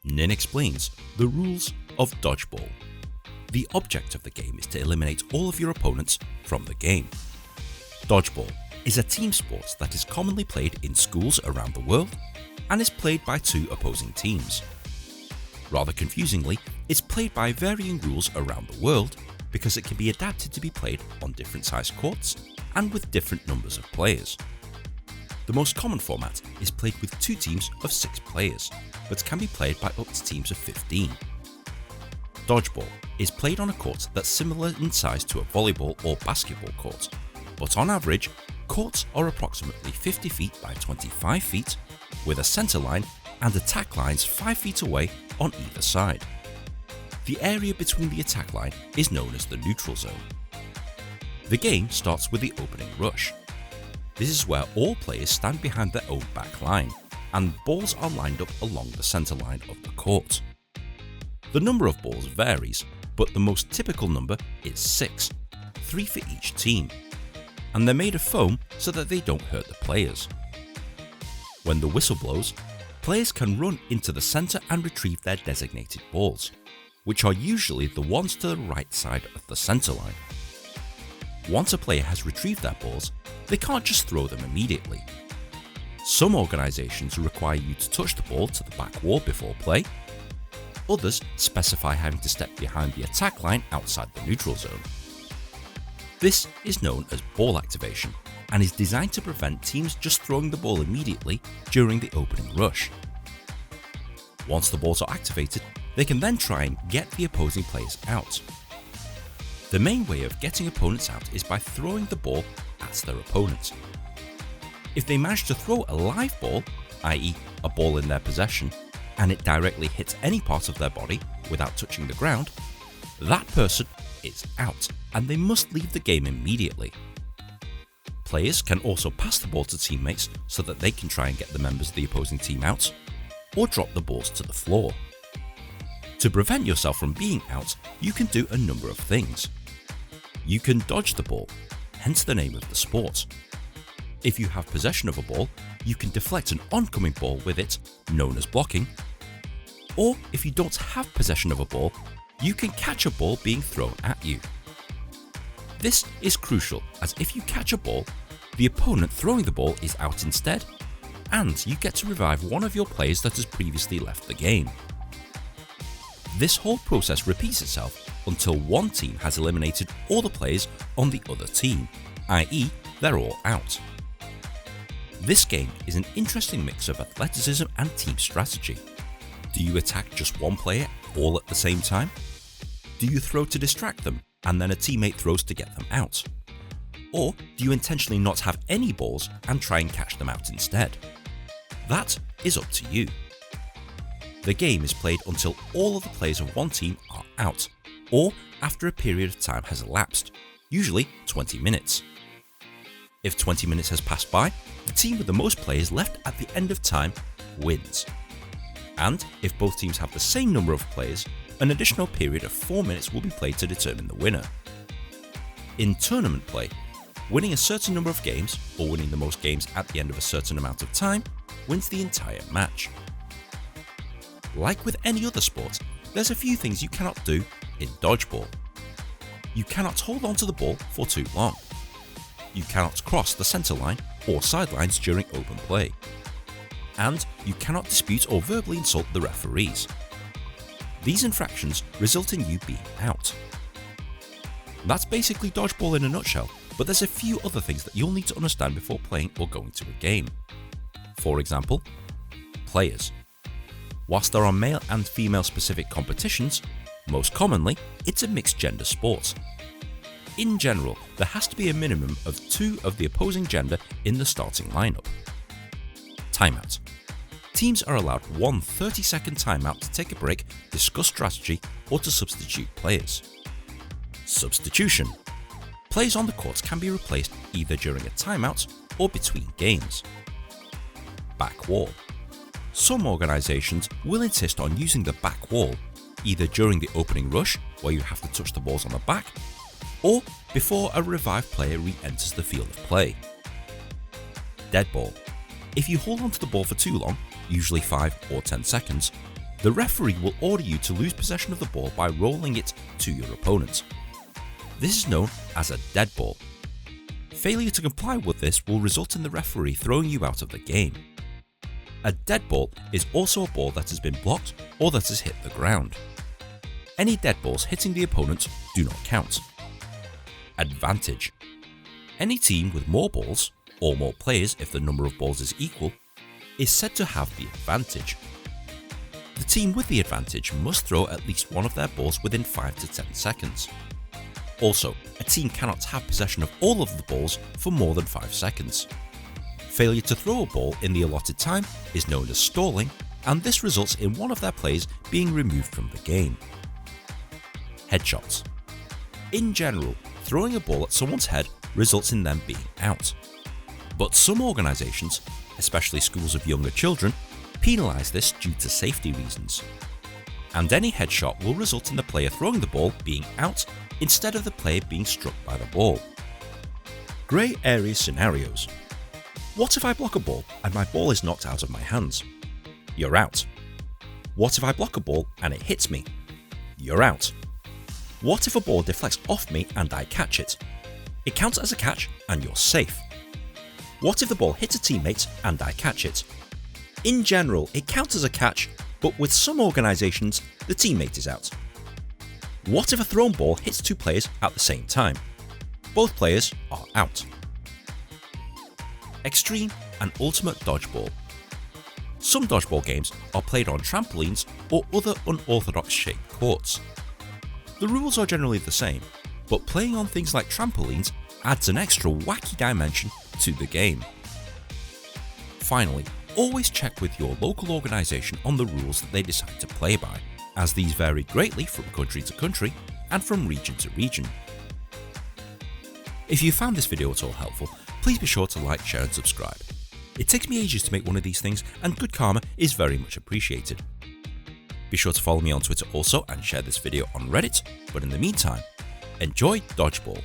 Ninh explains the rules of dodgeball. The object of the game is to eliminate all of your opponents from the game. Dodgeball is a team sport that is commonly played in schools around the world and is played by two opposing teams. Rather confusingly, it's played by varying rules around the world because it can be adapted to be played on different sized courts and with different numbers of players. The most common format is played with two teams of 6 players, but can be played by up to teams of 15. Dodgeball is played on a court that's similar in size to a volleyball or basketball court, but on average, courts are approximately 50 feet by 25 feet, with a centre line and attack lines 5 feet away on either side. The area between the attack line is known as the neutral zone. The game starts with the opening rush. This is where all players stand behind their own back line, and balls are lined up along the centre line of the court. The number of balls varies, but the most typical number is 6, 3 for each team, and they're made of foam so that they don't hurt the players. When the whistle blows, players can run into the centre and retrieve their designated balls, which are usually the ones to the right side of the centre line. Once a player has retrieved their balls, they can't just throw them immediately. Some organisations require you to touch the ball to the back wall before play. Others specify having to step behind the attack line outside the neutral zone. This is known as ball activation and is designed to prevent teams just throwing the ball immediately during the opening rush. Once the balls are activated, they can then try and get the opposing players out. The main way of getting opponents out is by throwing the ball at their opponent. If they manage to throw a live ball, i.e. a ball in their possession, and it directly hits any part of their body without touching the ground, that person is out and they must leave the game immediately. Players can also pass the ball to teammates so that they can try and get the members of the opposing team out, or drop the balls to the floor. To prevent yourself from being out, you can do a number of things. You can dodge the ball, hence the name of the sport. If you have possession of a ball, you can deflect an oncoming ball with it, known as blocking. Or if you don't have possession of a ball, you can catch a ball being thrown at you. This is crucial, as if you catch a ball, the opponent throwing the ball is out instead, and you get to revive one of your players that has previously left the game. This whole process repeats itself until one team has eliminated all the players on the other team, i.e. they're all out. This game is an interesting mix of athleticism and team strategy. Do you attack just one player all at the same time? Do you throw to distract them and then a teammate throws to get them out? Or do you intentionally not have any balls and try and catch them out instead? That is up to you. The game is played until all of the players of one team are out, or after a period of time has elapsed, usually 20 minutes. If 20 minutes has passed by, the team with the most players left at the end of time wins. And if both teams have the same number of players, an additional period of 4 minutes will be played to determine the winner. In tournament play, winning a certain number of games, or winning the most games at the end of a certain amount of time, wins the entire match. Like with any other sport, there's a few things you cannot do in dodgeball. You cannot hold onto the ball for too long. You cannot cross the centre line or sidelines during open play. And you cannot dispute or verbally insult the referees. These infractions result in you being out. That's basically dodgeball in a nutshell, but there's a few other things that you'll need to understand before playing or going to a game. For example, players. Whilst there are male and female specific competitions, most commonly it's a mixed gender sport. In general, there has to be a minimum of 2 of the opposing gender in the starting lineup. Timeout. Teams are allowed one 30-second timeout to take a break, discuss strategy, or to substitute players. Substitution. Players on the court can be replaced either during a timeout or between games. Back wall. Some organisations will insist on using the back wall, either during the opening rush, where you have to touch the balls on the back, or before a revived player re-enters the field of play. Dead ball. If you hold onto the ball for too long, usually 5 or 10 seconds, the referee will order you to lose possession of the ball by rolling it to your opponent. This is known as a dead ball. Failure to comply with this will result in the referee throwing you out of the game. A dead ball is also a ball that has been blocked or that has hit the ground. Any dead balls hitting the opponent do not count. Advantage. Any team with more balls, or more players if the number of balls is equal, is said to have the advantage. The team with the advantage must throw at least one of their balls within 5 to 10 seconds. Also, a team cannot have possession of all of the balls for more than 5 seconds. Failure to throw a ball in the allotted time is known as stalling, and this results in one of their players being removed from the game. Headshots. In general, throwing a ball at someone's head results in them being out. But some organisations, especially schools of younger children, penalise this due to safety reasons. And any headshot will result in the player throwing the ball being out instead of the player being struck by the ball. Grey area scenarios. What if I block a ball and my ball is knocked out of my hands? You're out. What if I block a ball and it hits me? You're out. What if a ball deflects off me and I catch it? It counts as a catch and you're safe. What if the ball hits a teammate and I catch it? In general, it counts as a catch, but with some organisations, the teammate is out. What if a thrown ball hits two players at the same time? Both players are out. Extreme and Ultimate Dodgeball. Some dodgeball games are played on trampolines or other unorthodox shaped courts. The rules are generally the same, but playing on things like trampolines adds an extra wacky dimension to the game. Finally, always check with your local organisation on the rules that they decide to play by, as these vary greatly from country to country and from region to region. If you found this video at all helpful, please be sure to like, share and subscribe. It takes me ages to make one of these things, and good karma is very much appreciated. Be sure to follow me on Twitter also and share this video on Reddit, but in the meantime, enjoy Dodgeball.